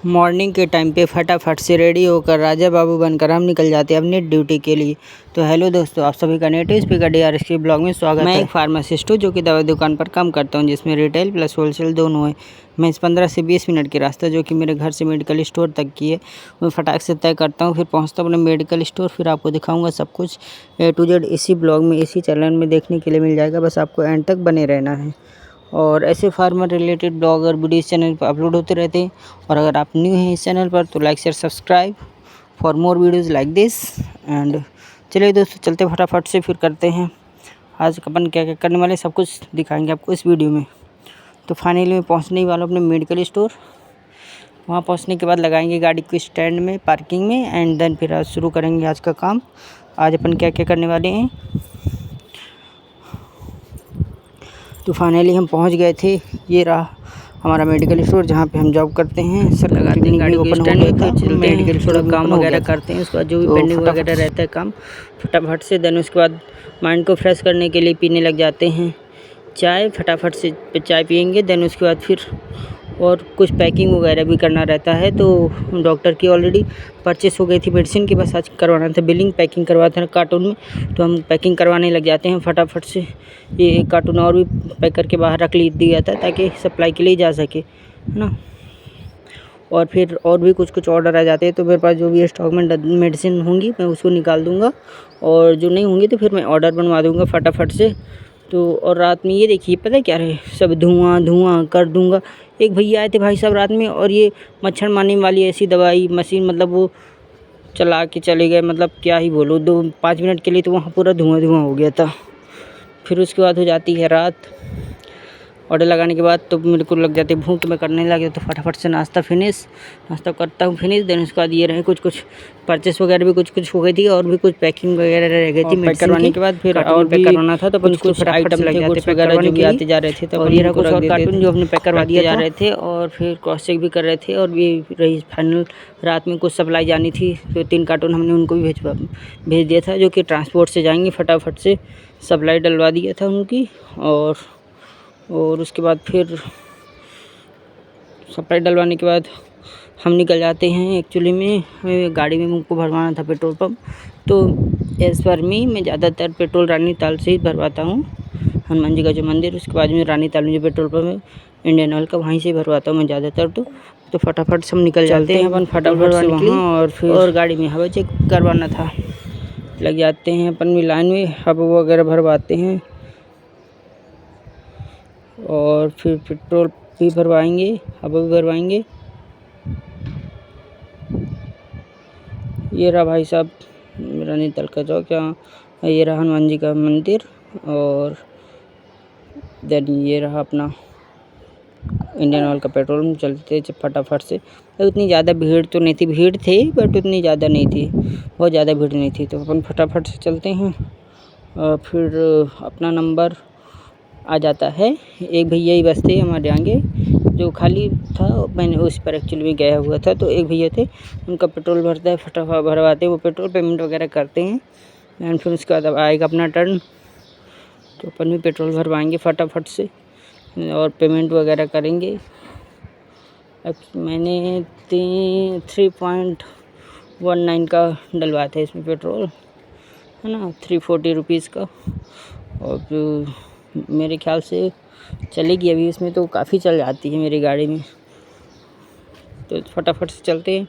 Morning के time पे फटाफट से रेडी होकर राजा बाबू बनकर हम निकल जाते हैं अपनी ड्यूटी के लिए। तो हेलो दोस्तों, आप सभी का नेटिव स्पीकर DRS के ब्लॉग में स्वागत है। मैं एक फार्मासिस्ट हूँ जो कि दवा दुकान पर काम करता हूँ, जिसमें रिटेल प्लस होलसेल दोनों है। मैं इस 15 से 20 मिनट की रास्ता जो कि मेरे घर से मेडिकल स्टोर तक की है, मैं फटाक से तय करता हूँ। फिर पहुँचता हूँ अपने मेडिकल स्टोर। फिर आपको दिखाऊँगा सब कुछ A to Z इसी ब्लॉग में, इसी चैनल में देखने के लिए मिल जाएगा। बस आपको एंड तक बने रहना है। और ऐसे फार्मर रिलेटेड ब्लॉग और वीडियो इस चैनल पर अपलोड होते रहते हैं। और अगर आप न्यू हैं इस चैनल पर तो like share subscribe for more videos like this. And चलिए दोस्तों, चलते फटाफट से फिर करते हैं आज अपन क्या क्या करने वाले, सब कुछ दिखाएंगे आपको इस वीडियो में। तो फाइनली मैं पहुंचने ही वाला हूं अपने मेडिकल स्टोर। वहां पहुंचने के बाद लगाएंगे गाड़ी को स्टैंड में, पार्किंग में, एंड देन फिर आज शुरू करेंगे आज का काम। आज अपन क्या क्या करने वाले हैं। तो फाइनली हम पहुंच गए थे। ये रहा हमारा मेडिकल स्टोर जहां पे हम जॉब करते हैं। सर लगाते हैं गाड़ी को स्टैंड में, फिर चलते हैं थोड़ा काम वगैरह करते हैं। उसके बाद जो भी पेंडिंग वगैरह रहता है काम फटाफट से। देन उसके बाद माइंड को फ्रेश करने के लिए पीने लग जाते हैं चाय। फटाफट से चाय पियेंगे। देन उसके बाद फिर और कुछ पैकिंग वगैरह भी करना रहता है। तो डॉक्टर की ऑलरेडी परचेस हो गई थी मेडिसिन की, बस आज करवाना था बिलिंग, पैकिंग करवाते हैं कार्टून में। तो हम पैकिंग करवाने लग जाते हैं फटाफट से। ये एक कार्टून और भी पैक करके बाहर रख दिया था ताकि सप्लाई के लिए जा सके, है ना। और फिर और भी कुछ ऑर्डर आ जाते हैं तो मेरे पास जो भी स्टॉक में मेडिसिन होंगी मैं उसको निकाल दूँगा, और जो नहीं होंगी तो फिर मैं ऑर्डर बनवा दूँगा फटाफट से। तो और रात में ये देखिए, पता है क्या रहे, सब धुआं कर दूँगा। एक भैया आए थे भाई साहब रात में, और ये मच्छर मारने वाली ऐसी दवाई मशीन, मतलब वो चला के चले गए। मतलब क्या ही बोलो, 2-5 मिनट के लिए तो वहाँ पूरा धुआं हो गया था। फिर उसके बाद हो जाती है रात। ऑर्डर लगाने के बाद तो मेरे को लग जाती है भूख, तो मैं करने लगा तो फटाफट से नाश्ता करता हूँ फिनिश। देन उसके बाद ये रहे कुछ परचेस वगैरह भी कुछ हो गई थी, और भी कुछ पैकिंग वगैरह रह गई थी। पैक करवाने के बाद फिर और भी करवाना था, तो कुछ आइटम लग जाते वगैरह जो भी आते जा रहे थे। तो और ये रहा कुछ और कार्टून जो हमने पैक करवा दिया जा रहे थे, और फिर क्रॉस चेक भी कर रहे थे। और भी रही फाइनल रात में कुछ सप्लाई जानी थी, तो 3 कार्टून हमने उनको भी भेज दिया था, जो कि ट्रांसपोर्ट से जाएंगे। फटाफट से सप्लाई डलवा दिया था उनकी। और उसके बाद फिर सप्लाई डलवाने के बाद हम निकल जाते हैं। एक्चुअली में हमें गाड़ी में मुझको भरवाना था पेट्रोल पम्प, तो एज़ पर मी मैं ज़्यादातर पेट्रोल रानीताल से ही भरवाता हूँ। हनुमान जी का जो मंदिर उसके बाद में रानीताल में जो पेट्रोल पम्प है इंडियन ऑयल का, वहीं से भरवाता हूँ मैं ज़्यादातर। तो फटाफट से हम निकल जाते हैं अपन फटाफट से वहाँ। और फिर और गाड़ी में हवा चेक करवाना था, लग जाते हैं अपन भी लाइन में, हवा वगैरह भरवाते हैं। और फिर पेट्रोल भी भरवाएंगे, हवा भी भरवाएंगे। ये रहा भाई साहब रानीताल का चौक, यहाँ ये रहा हनुमान जी का मंदिर। और देन ये रहा अपना इंडियन ऑयल का पेट्रोल पंप। चलते फटाफट से। उतनी ज़्यादा भीड़ तो नहीं थी, भीड़ थी बट उतनी ज़्यादा नहीं थी, बहुत ज़्यादा भीड़ नहीं थी। तो अपन फटाफट से चलते हैं। और फिर अपना नंबर आ जाता है। एक भैया ही बस थे हमारे आगे जो खाली था, मैंने उस पर एक्चुअली में गया हुआ था। तो एक भैया थे, उनका पेट्रोल भरता है, फटाफट भरवाते हैं वो पेट्रोल, पेमेंट वगैरह करते हैं। एंड फिर उसके बाद अब आएगा अपना टर्न, तो अपन भी पेट्रोल भरवाएंगे फटाफट से और पेमेंट वगैरह करेंगे। अब मैंने 3.19 का डलवाया था इसमें पेट्रोल, है ना, 340 रुपीज़ का। और जो मेरे ख्याल से चलेगी अभी इसमें, तो काफ़ी चल जाती है मेरी गाड़ी में। तो फटाफट से चलते हैं।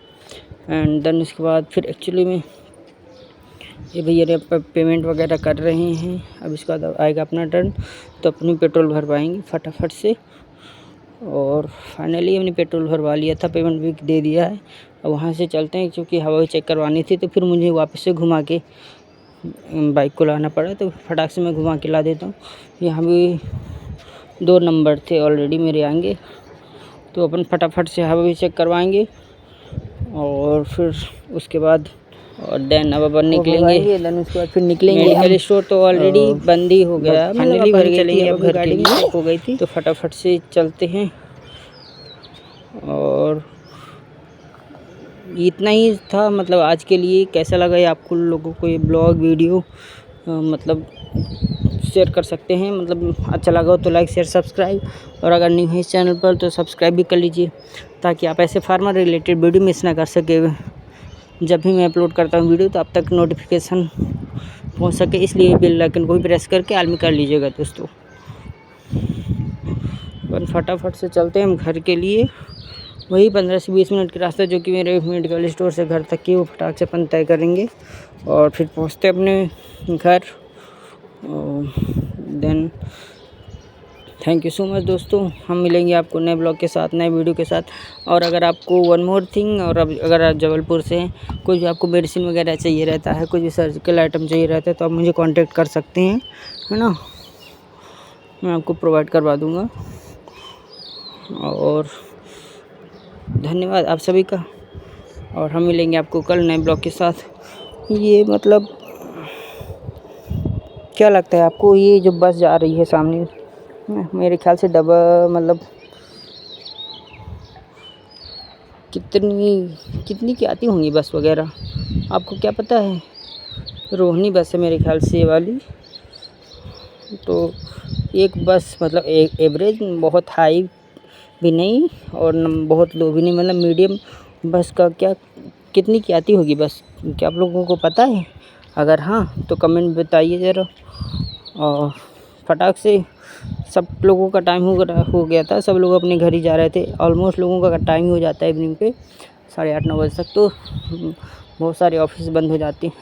एंड देन उसके बाद फिर एक्चुअली में ये भैया ने पेमेंट वगैरह कर रहे हैं। अब इसके बाद आएगा अपना टर्न, तो अपनी पेट्रोल भरवाएंगे फटाफट से। और फाइनली हमने पेट्रोल भरवा लिया था, पेमेंट भी दे दिया है। अब वहाँ से चलते हैं, क्योंकि हवा चेक करवानी थी, तो फिर मुझे वापस से घुमा के बाइक को लाना पड़ा। तो फटाक से मैं घुमा के ला देता हूँ। यहाँ भी 2 नंबर थे ऑलरेडी मेरे आगे, तो अपन फटाफट से हवा भी चेक करवाएंगे। और फिर उसके बाद और देन अब अपन निकलेंगे। देन उसके बाद फिर निकलेंगे। मेडिकल स्टोर तो ऑलरेडी बंद ही हो गया, फाइनली भर गई थी, अब गाड़ी में हो गई थी। तो फटाफट से चलते हैं। और इतना ही था मतलब आज के लिए। कैसा लगा ये आपको लोगों को ये ब्लॉग वीडियो, मतलब शेयर कर सकते हैं। मतलब अच्छा लगा हो तो लाइक शेयर सब्सक्राइब, और अगर न्यू है इस चैनल पर तो सब्सक्राइब भी कर लीजिए। ताकि आप ऐसे फार्मर रिलेटेड वीडियो मिस ना कर सके। जब भी मैं अपलोड करता हूँ वीडियो तो अब तक नोटिफिकेशन पहुँच सके, इसलिए बेल आइकन को भी प्रेस करके ऑल में कर लीजिएगा दोस्तों। और फटाफट से चलते हैं हम घर के लिए। वही 15 से 20 मिनट का रास्ता जो कि मेरे मेडिकल स्टोर से घर तक की, वो फटाक से अपन तय करेंगे और फिर पहुँचते अपने घर। Then thank you so much दोस्तों। हम मिलेंगे आपको नए ब्लॉग के साथ, नए वीडियो के साथ। और अगर आपको वन मोर थिंग, और अगर आप जबलपुर से हैं, कोई भी आपको मेडिसिन वगैरह चाहिए रहता है, कुछ भी सर्जिकल आइटम चाहिए रहता है, तो आप मुझे कांटेक्ट कर सकते हैं, है ना। मैं आपको प्रोवाइड करवा दूँगा। और धन्यवाद आप सभी का। और हम मिलेंगे आपको कल नए ब्लॉग के साथ। ये मतलब क्या लगता है आपको, ये जो बस जा रही है सामने, मेरे ख्याल से मतलब कितनी की आती होंगी बस वगैरह, आपको क्या पता है। रोहिणी बस है मेरे ख्याल से ये वाली। तो एक बस मतलब एक एवरेज, बहुत हाई भी नहीं और बहुत लो भी नहीं, मतलब मीडियम बस का क्या कितनी की आती होगी बस, क्या आप लोगों को पता है? अगर हाँ तो कमेंट में बताइए ज़रा। और फटाक से सब लोगों का टाइम हो गया था, सब लोग अपने घर ही जा रहे थे। ऑलमोस्ट लोगों का टाइम हो जाता है इवनिंग पे 8:30-9 बजे तक, तो बहुत सारे ऑफिस बंद हो जाती हैं।